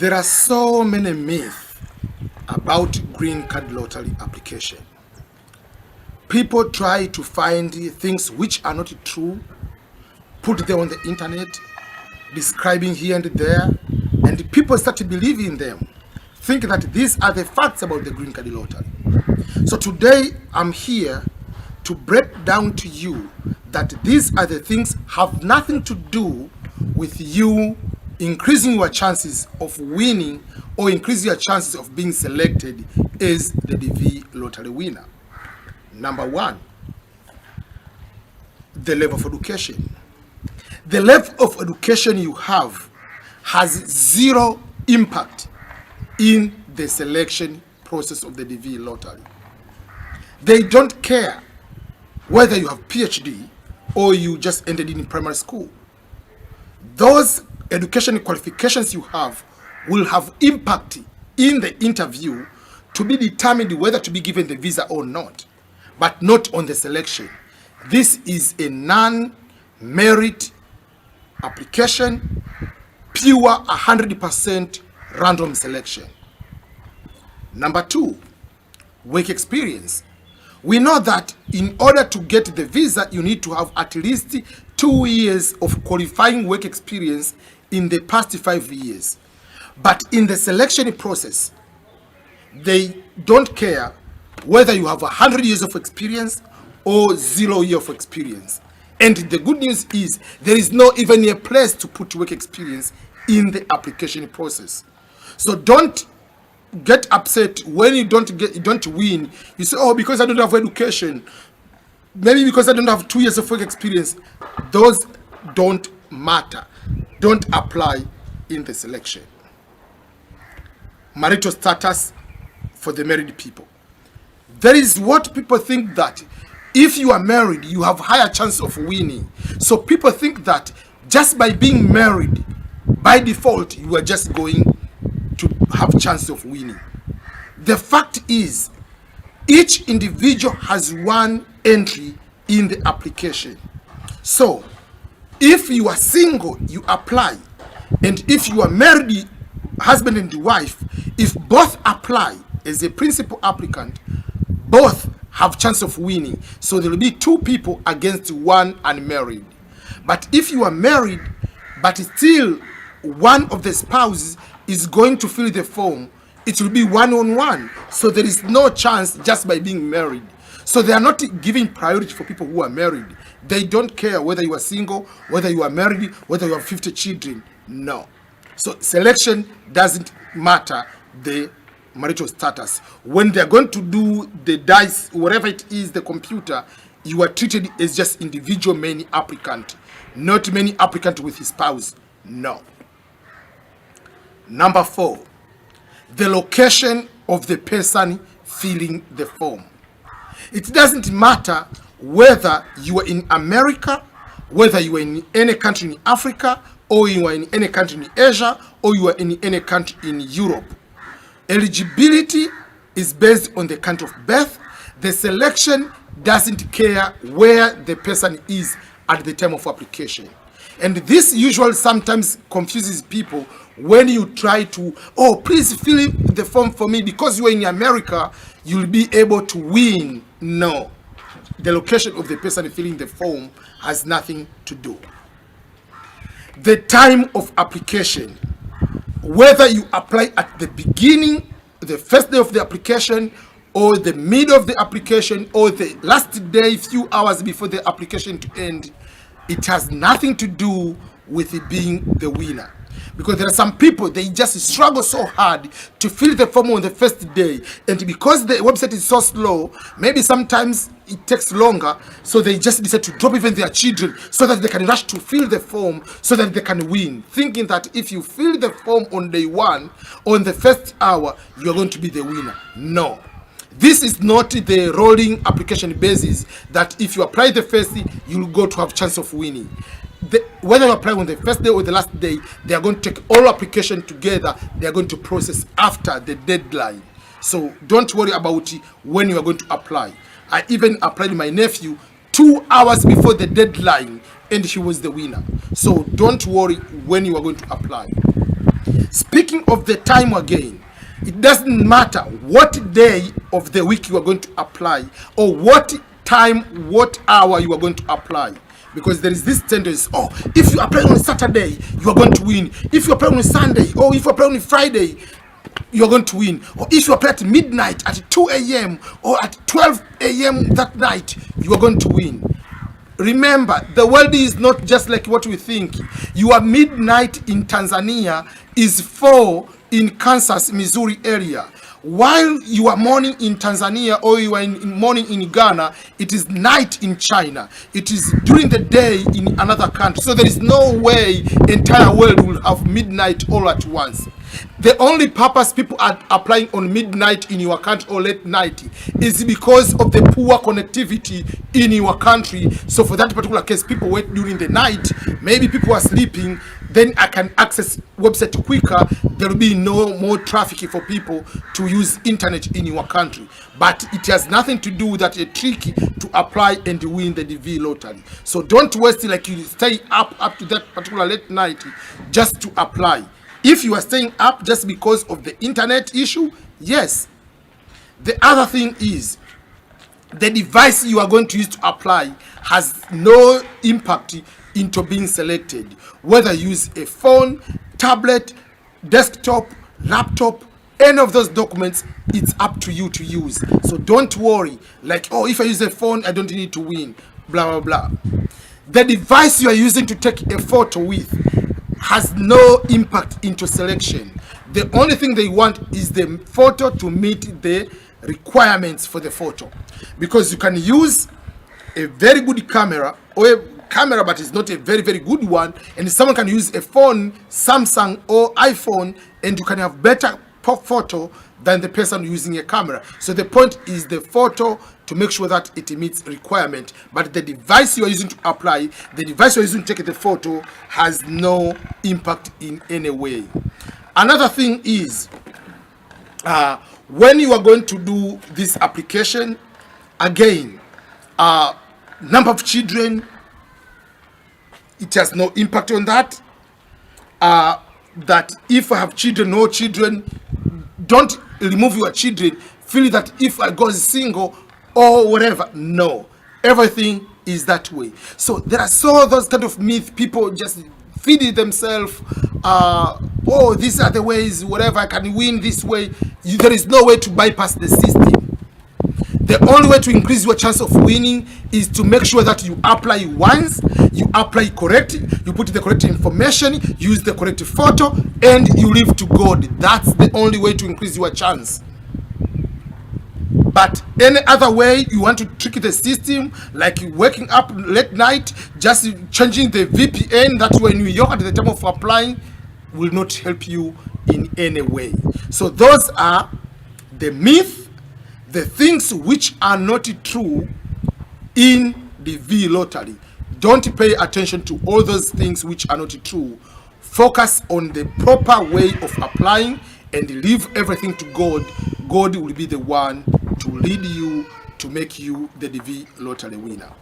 There are so many myths about green card lottery application. People try to find things which are not true, put them on the internet, describing here and there, and people start believing them, think that these are the facts about the green card lottery. So today I'm here to break down to you that these are the things have nothing to do with you increasing your chances of winning or increasing your chances of being selected as the DV lottery winner. Number one, the level of education. The level of education you have has zero impact in the selection process of the DV lottery. They don't care whether you have PhD or you just ended in primary school. Those education qualifications you have will have impact in the interview to be determined whether to be given the visa or not, but not on the selection. This is a non-merit application, pure 100% random selection. Number two, work experience. We know that in order to get the visa, you need to have at least 2 years of qualifying work experience in the past 5 years. But in the selection process, they don't care whether you have 100 years of experience or 0 year of experience. And the good news is there is not even a place to put work experience in the application process. So don't get upset when you don't win. You say, oh, because I don't have education, maybe because I don't have 2 years of work experience. Those don't matter. Don't apply in the selection. Marital status for the married people. There is what people think that if you are married, you have higher chance of winning. So people think that just by being married, by default, you are just going to have chance of winning. The fact is, each individual has one entry in the application. So if you are single, you apply. And if you are married, husband and wife, if both apply as a principal applicant, both have chance of winning. So there will be 2 people against one unmarried. But if you are married, but still one of the spouses is going to fill the form, it will be 1-on-1. So there is no chance just by being married. So they are not giving priority for people who are married. They don't care whether you are single, whether you are married, whether you have 50 children. No. So selection doesn't matter the marital status. When they're going to do the dice, whatever it is, the computer, you are treated as just individual many applicant, not many applicant with his spouse. No. Number 4, the location of the person filling the form. It doesn't matter whether you are in America, whether you are in any country in Africa, or you are in any country in Asia, or you are in any country in Europe. Eligibility is based on the country of birth. The selection doesn't care where the person is at the time of application. And this usually sometimes confuses people when you try to, oh, please fill in the form for me because you are in America, you'll be able to win. No. The location of the person filling the form has nothing to do. The time of application, whether you apply at the beginning, the first day of the application, or the middle of the application, or the last day, few hours before the application to end, it has nothing to do with it being the winner. Because there are some people, they just struggle so hard to fill the form on the first day. And because the website is so slow, maybe sometimes it takes longer. So they just decide to drop even their children so that they can rush to fill the form so that they can win. Thinking that if you fill the form on day 1, on the first hour, you're going to be the winner. No. This is not the rolling application basis that if you apply the first, you'll go to have chance of winning. Whether you apply on the first day or the last day, they are going to take all application together. They are going to process after the deadline. So don't worry about when you are going to apply. I even applied my nephew 2 hours before the deadline and he was the winner. So don't worry when you are going to apply. Speaking of the time again, it doesn't matter what day of the week you are going to apply, or what time, what hour you are going to apply. Because there is this tendency, oh, if you apply on Saturday, you are going to win. If you apply on Sunday, or if you apply on Friday, you are going to win. Or if you apply at midnight, at 2 a.m. or at 12 a.m. that night, you are going to win. Remember, the world is not just like what we think. Your midnight in Tanzania is 4 in Kansas, Missouri area. While you are morning in Tanzania, or you are in morning in Ghana, it is night in China. It is during the day in another country. So there is no way entire world will have midnight all at once. The only purpose people are applying on midnight in your country or late night is because of the poor connectivity in your country. So for that particular case, people wait during the night. Maybe people are sleeping, then I can access website quicker. There will be no more traffic for people to use internet in your country. But it has nothing to do with that a trick to apply and win the DV lottery. So don't waste it, like you stay up to that particular late night just to apply. If you are staying up just because of the internet issue, yes. The other thing is, the device you are going to use to apply has no impact into being selected. Whether you use a phone, tablet, desktop, laptop, any of those documents, it's up to you to use. So don't worry, like, oh, if I use a phone, I don't need to win, blah, blah, blah. The device you are using to take a photo with has no impact into selection. The only thing they want is the photo to meet the requirements for the photo. Because you can use a very good camera, or a camera but it's not a very, very good one, and someone can use a phone, Samsung or iPhone, and you can have better photo than the person using a camera. So the point is the photo to make sure that it meets requirement, but the device you are using to apply, the device you are using to take the photo, has no impact in any way. Another thing is, when you are going to do this application, again, number of children, it has no impact on that. That if I have children, no children, don't remove your children. Feel that if I go single or whatever, no. Everything is that way. So there are so those kind of myths, people just feed it themselves. Oh, these are the ways, whatever, I can win this way. There is no way to bypass the system. The only way to increase your chance of winning is to make sure that you apply once, you apply correctly, you put the correct information, use the correct photo, and you leave to God. That's the only way to increase your chance. But any other way you want to trick the system, like waking up late night, just changing the VPN that you are in New York at the time of applying, will not help you in any way. So those are the myths, the things which are not true in the V lottery. Don't pay attention to all those things which are not true. Focus on the proper way of applying and leave everything to God. God will be the one to lead you to make you the DV lottery winner.